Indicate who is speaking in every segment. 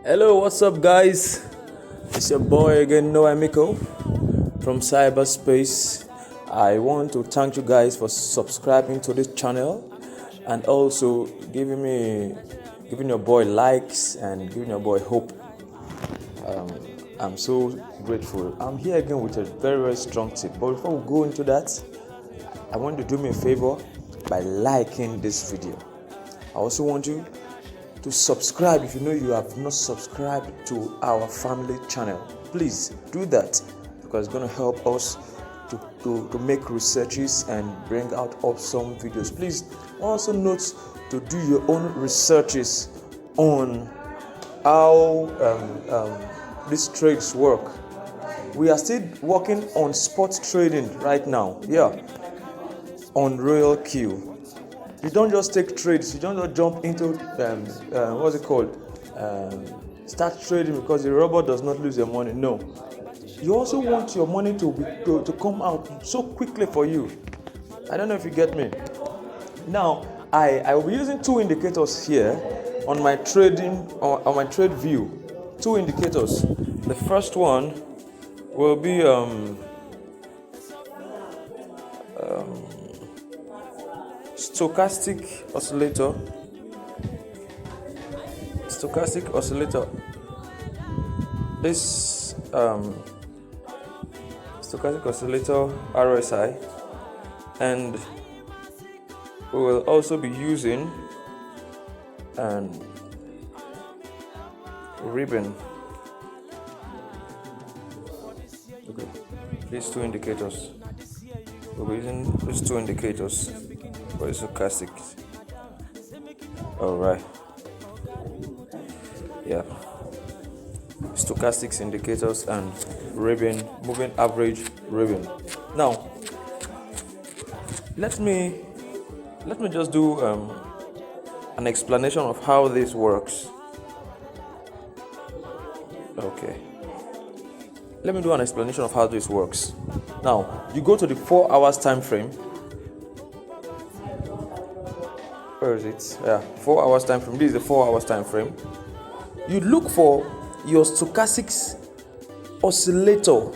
Speaker 1: Hello, what's up, guys? It's your boy again, Noah Miko from cyberspace. I want to thank you guys for subscribing to this channel and also giving your boy likes and giving your boy hope. I'm so grateful. I'm here again with a very, very strong tip. But before we go into that, I want you to do me a favor by liking this video. I also want you to subscribe if you know you have not subscribed to our family channel. Please do that because it's going to help us to make researches and bring out awesome videos. Please also note to do your own researches on how these trades work. We are still working on spot trading right now, on Royal Q. You don't just take trades. You don't just jump into start trading because the robot does not lose your money. No, you also want your money to come out so quickly for you. I don't know if you get me. Now, I will be using two indicators here on my trading on my trade view. Two indicators. The first one will be stochastic oscillator. This stochastic oscillator RSI, and we will also be using ribbon. Okay, these two indicators. We'll be using these two indicators for the stochastic. Alright. Yeah. Stochastics indicators and ribbon, moving average ribbon. Now, let me just do an explanation of how this works. Okay. Let me do an explanation of how this works. Now, you go to the 4 hours time frame. Where is it? 4 hours time frame. This is the 4 hours time frame. You look for your stochastic oscillator.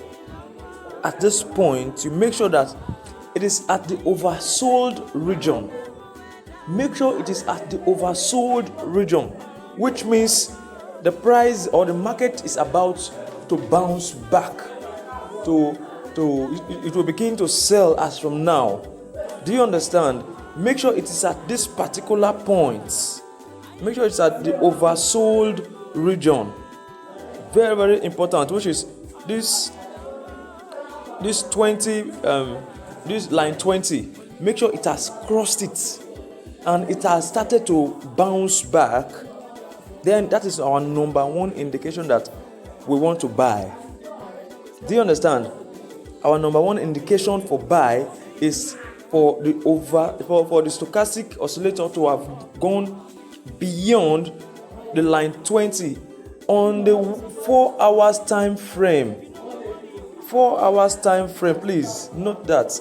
Speaker 1: At this point, you make sure that it is at the oversold region. Make sure it is at the oversold region, which means the price or the market is about to bounce back. It will begin to sell as from now. Do you understand? Make sure it is at this particular point. Make sure it's at the oversold region. Very, very important, which is this 20, this line 20. Make sure it has crossed it and it has started to bounce back. Then that is our number one indication that we want to buy. Do you understand? Our number one indication for buy is for the stochastic oscillator to have gone beyond the line 20 on the 4 hours time frame. 4 hours time frame, please note that.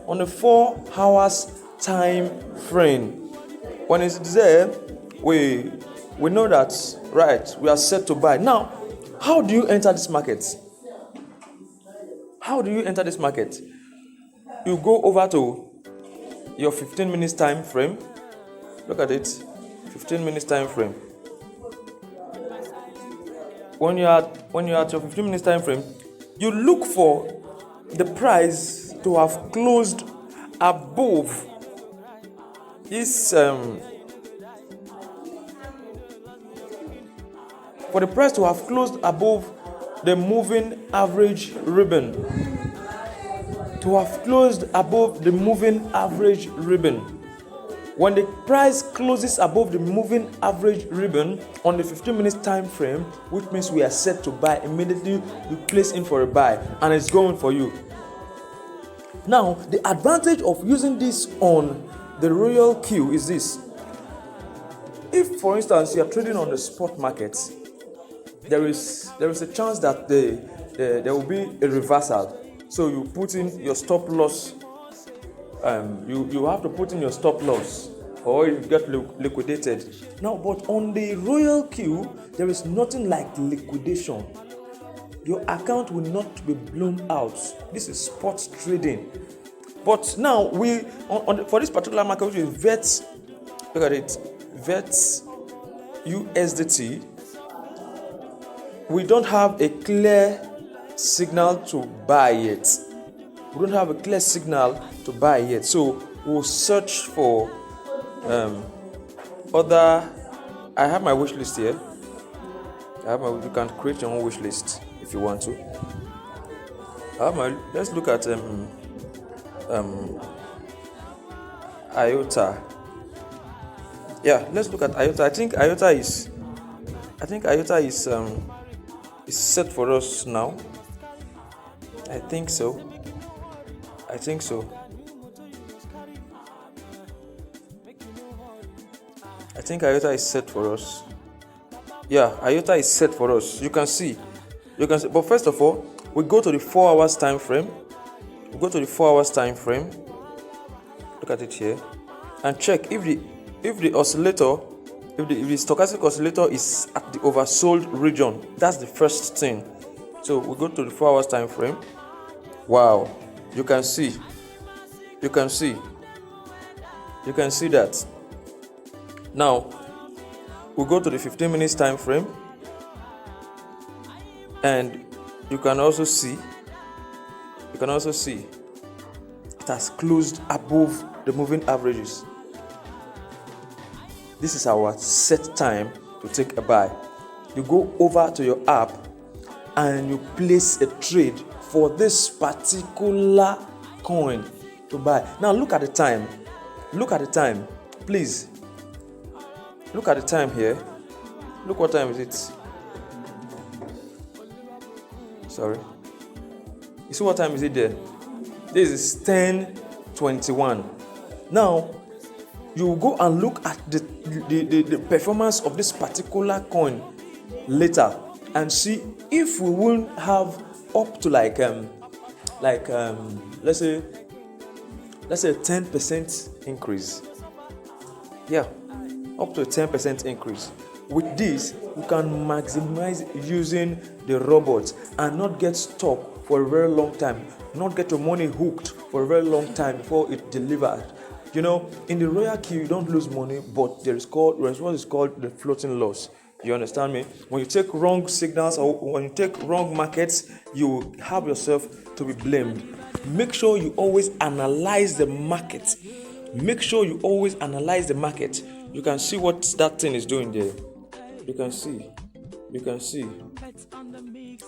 Speaker 1: On the 4 hours time frame. When it's there, we know that, right, we are set to buy. Now, how do you enter this market? How do you enter this market? You go over to your 15 minutes time frame. Look at it. 15 minutes time frame. When you're at your 15 minutes time frame, you look for the price to have closed above this for the price to have closed above the moving average ribbon. To have closed above the moving average ribbon. When the price closes above the moving average ribbon on the 15 minutes time frame, which means we are set to buy, immediately you place in for a buy and it's going for you. Now, the advantage of using this on the Royal Q is this. If, for instance, you are trading on the spot market, there is a chance that there will be a reversal. So you put in your stop loss. You have to put in your stop loss. or it got liquidated. Now, but on the Royal Q, there is nothing like liquidation. Your account will not be blown out. This is spot trading. But now for this particular market, which is VET, look at it, VET USDT, we don't have a clear signal to buy yet. We don't have a clear signal to buy yet. So we'll search for other. I have my wish list here. You can create your own wish list if you want to. Let's look at IOTA. Yeah, let's look at IOTA. I think IOTA is set for us now. I think so. I think IOTA is set for us. Yeah, IOTA is set for us. You can see. But first of all, we go to the 4 hours time frame. Look at it here, and check if the stochastic oscillator is at the oversold region. That's the first thing. So we go to the 4 hours time frame. Wow, you can see that. Now we go to the 15 minutes time frame, and you can also see it has closed above the moving averages. This is our set time to take a buy. You go over to your app and you place a trade for this particular coin to buy. Now look at the time. Please. Look at the time here. Look, what time is it? Sorry. You see what time is it there? This is 10:21. Now, you go and look at the performance of this particular coin later and see if we won't have up to let's say 10% increase. Yeah, up to a 10% increase. With this, you can maximize using the robot and not get stuck for a very long time, not get your money hooked for a very long time before it delivers. You know, in the Royal Q, you don't lose money, but there is what is called the floating loss. You understand me? When you take wrong signals or when you take wrong markets, you have yourself to be blamed. Make sure you always analyze the market. You can see what that thing is doing there. You can see.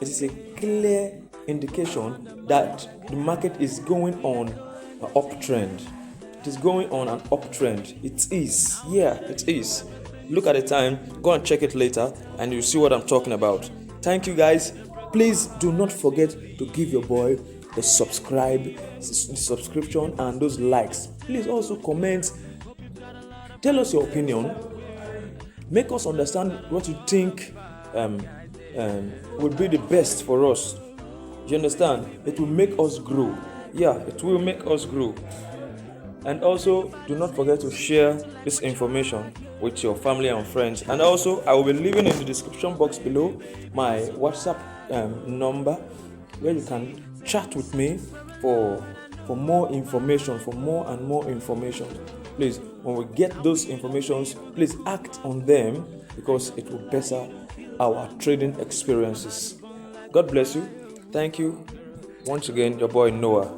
Speaker 1: It is a clear indication that the market is going on an uptrend. It is going on an uptrend. It is. Yeah, it is. Look at the time. Go and check it later and you'll see what I'm talking about. Thank you, guys. Please do not forget to give your boy the subscription and those likes. Please also comment. Tell us your opinion. Make us understand what you think would be the best for us. You understand? It will make us grow. Yeah, it will make us grow. And also, do not forget to share this information with your family and friends. And also, I will be leaving in the description box below my WhatsApp number where you can chat with me for more information, for more and more information. Please, when we get those informations, please act on them because it will better our trading experiences. God bless you. Thank you. Once again, your boy Noah.